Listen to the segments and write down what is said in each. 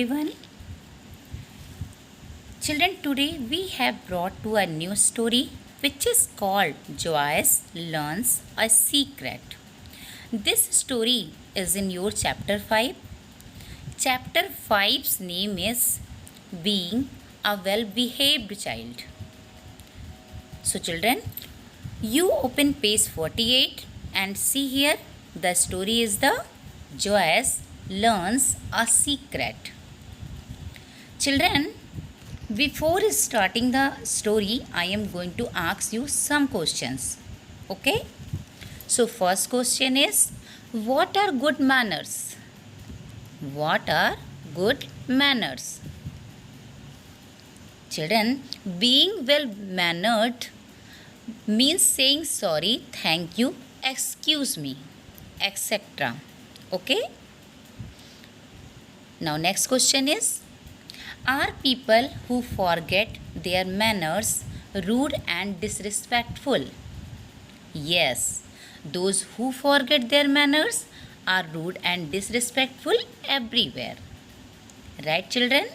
everyone. Children, today we have brought to a new story which is called Joyce Learns a Secret. This story is in your chapter 5. Chapter 5's name is Being a Well-Behaved Child. So children, you open page 48 and see here the story is the Joyce Learns a Secret. Children, before starting the story, I am going to ask you some questions. Okay? So first question is, what are good manners? What are good manners? Children, being well mannered means saying sorry, thank you, excuse me, etc. Okay? Now next question is, are people who forget their manners rude and disrespectful? Yes, those who forget their manners are rude and disrespectful everywhere. Right, children?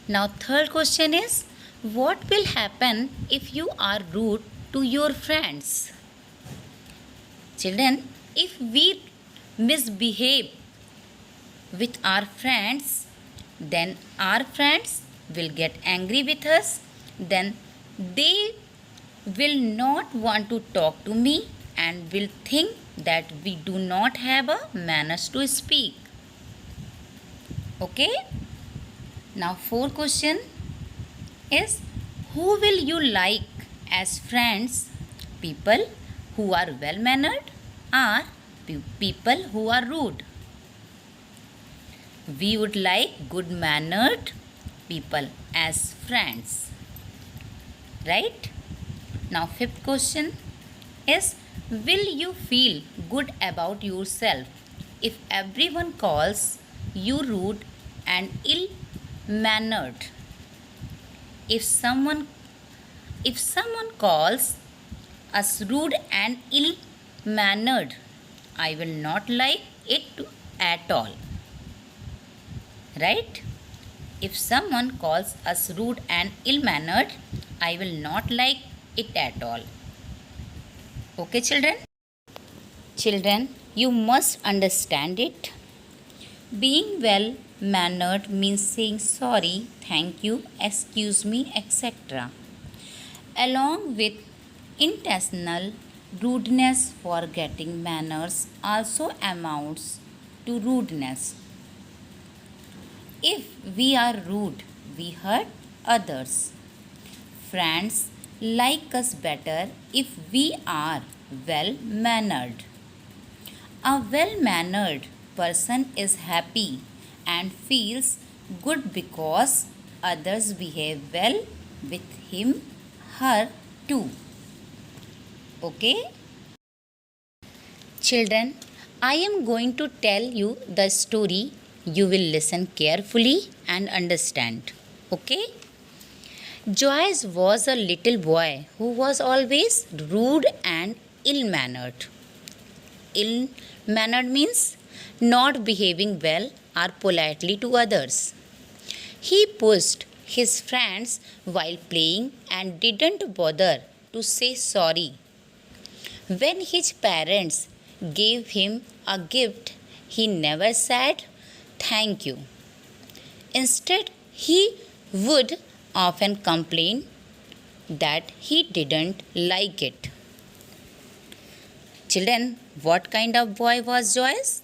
Now third question is, what will happen if you are rude to your friends? Children, if we misbehave with our friends, then our friends will get angry with us, then they will not want to talk to me and will think that we do not have a manners to speak. Okay? Now fourth question is, who will you like as friends? People who are well mannered or people who are rude? We would like good mannered people as friends. Right? Now fifth question is, will you feel good about yourself if everyone calls you rude and ill mannered? If someone calls us rude and ill mannered, I will not like it at all. Right? If someone calls us rude and ill mannered, I will not like it at all. Okay, children? Children, you must understand it. Being well mannered means saying sorry, thank you, excuse me, etc. Along with intentional rudeness, forgetting manners also amounts to rudeness. If we are rude, we hurt others. Friends like us better if we are well mannered. A well mannered person is happy and feels good because others behave well with him, her too. Okay? Children, I am going to tell you the story. You will listen carefully and understand. Okay? Joyce was a little boy who was always rude and ill mannered. Ill mannered means not behaving well or politely to others. He pushed his friends while playing and didn't bother to say sorry. When his parents gave him a gift, he never said thank you. Instead, he would often complain that he didn't like it. Children, what kind of boy was Joyce?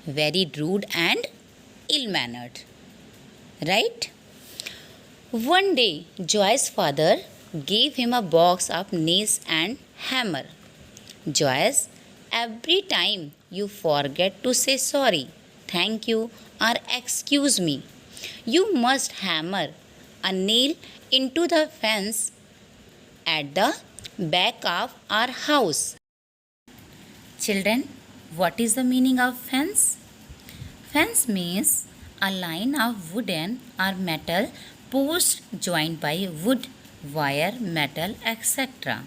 Very rude and ill-mannered. Right? One day, Joyce's father gave him a box of nails and hammer. Joyce, every time you forget to say sorry, thank you, or excuse me, you must hammer a nail into the fence at the back of our house. Children, what is the meaning of fence? Fence means a line of wooden or metal posts joined by wood, wire, metal, etc.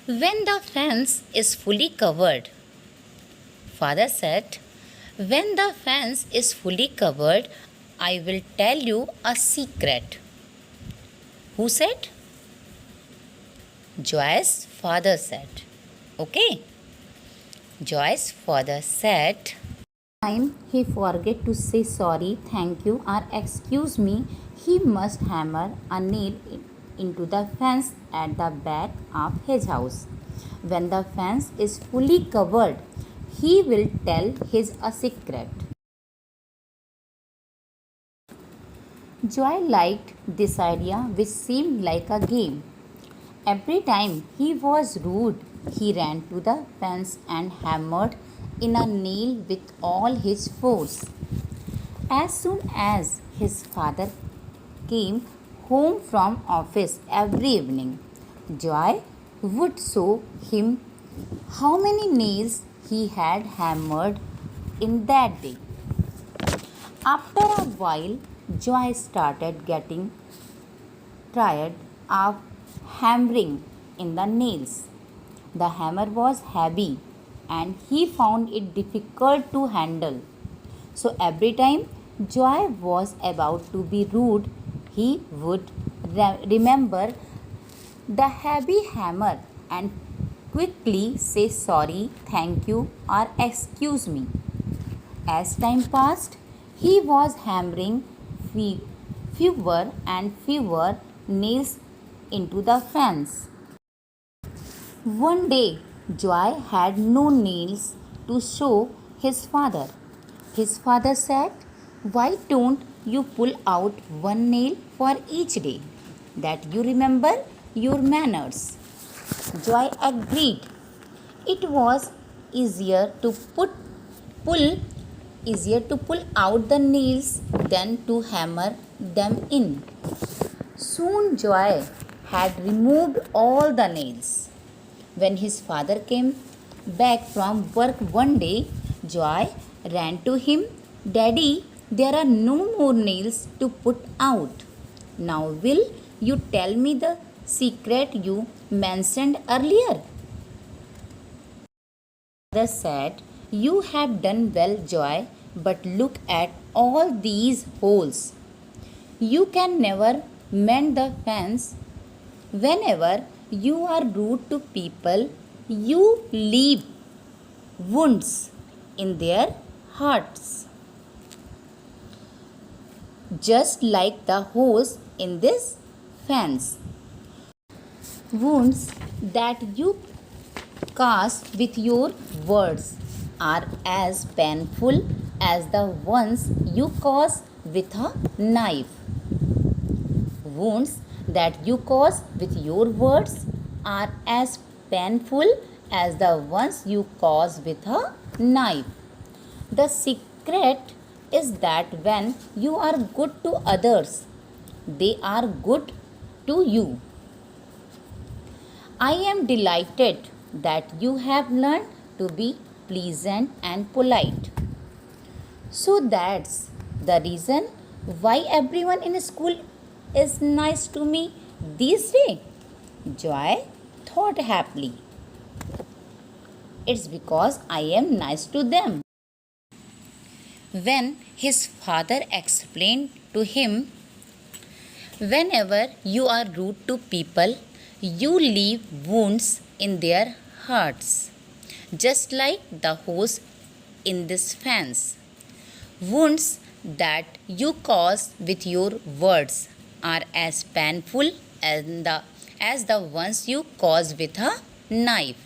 When the fence is fully covered, Father said, When the fence is fully covered, I will tell you a secret. Who said? Joy's father said. Okay. Joy's father said, time he forget to say sorry, thank you or excuse me, he must hammer a nail into the fence at the back of his house. When the fence is fully covered, he will tell his a secret. Joy liked this idea, which seemed like a game. Every time he was rude, he ran to the fence and hammered in a nail with all his force. As soon as his father came home from office every evening, Joy would show him how many nails he had hammered in that day. After a while, Joy started getting tired of hammering in the nails. The hammer was heavy and he found it difficult to handle. So every time Joy was about to be rude, he would remember the heavy hammer and quickly say sorry, thank you, or excuse me. As time passed, he was hammering fewer and fewer nails into the fence. One day, Joy had no nails to show his father. His father said, why don't you pull out one nail for each day, that you remember your manners? Joy agreed. It was easier to pull pull out the nails than to hammer them in. Soon Joy had removed all the nails. When his father came back from work one day, Joy ran to him. Daddy, there are no more nails to put out. Now will you tell me the secret you mentioned earlier? Father said, you have done well, Joy, but look at all these holes. You can never mend the fence. Whenever you are rude to people, you leave wounds in their hearts, just like the holes in this fence. Wounds that you cause with your words are as painful as the ones you cause with a knife. Wounds that you cause with your words are as painful as the ones you cause with a knife. The secret is that when you are good to others, they are good to you. I am delighted that you have learned to be pleasant and polite. So that's the reason why everyone in school is nice to me these days. Joy thought happily. It's because I am nice to them. When his father explained to him, whenever you are rude to people, you leave wounds in their hearts, just like the holes in this fence. Wounds that you cause with your words are as painful as the ones you cause with a knife.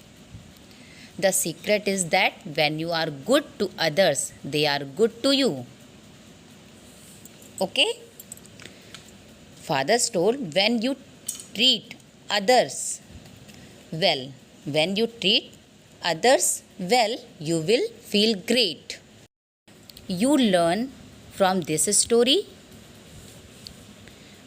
The secret is that when you are good to others, they are good to you. Okay? Father told, when you treat others well, when you treat others well, you will feel great. You learn from this story.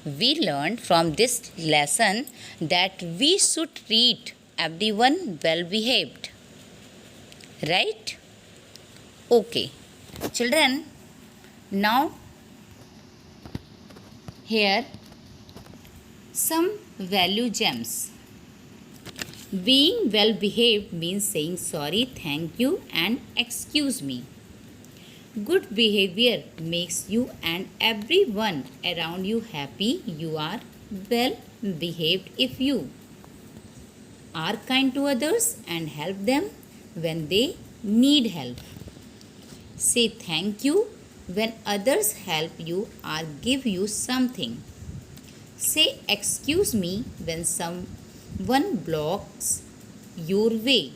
We learned from this lesson that we should treat everyone well behaved. Right? Okay. Children, now here some value gems. Being well behaved means saying sorry, thank you, and excuse me. Good behavior makes you and everyone around you happy. You are well behaved if you are kind to others and help them when they need help. Say thank you when others help you or give you something. Say excuse me when someone blocks your way.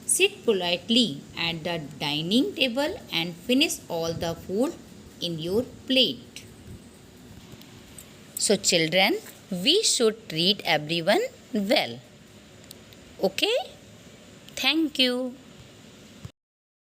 Sit politely at the dining table and finish all the food in your plate. So, children, we should treat everyone well. Okay? Thank you.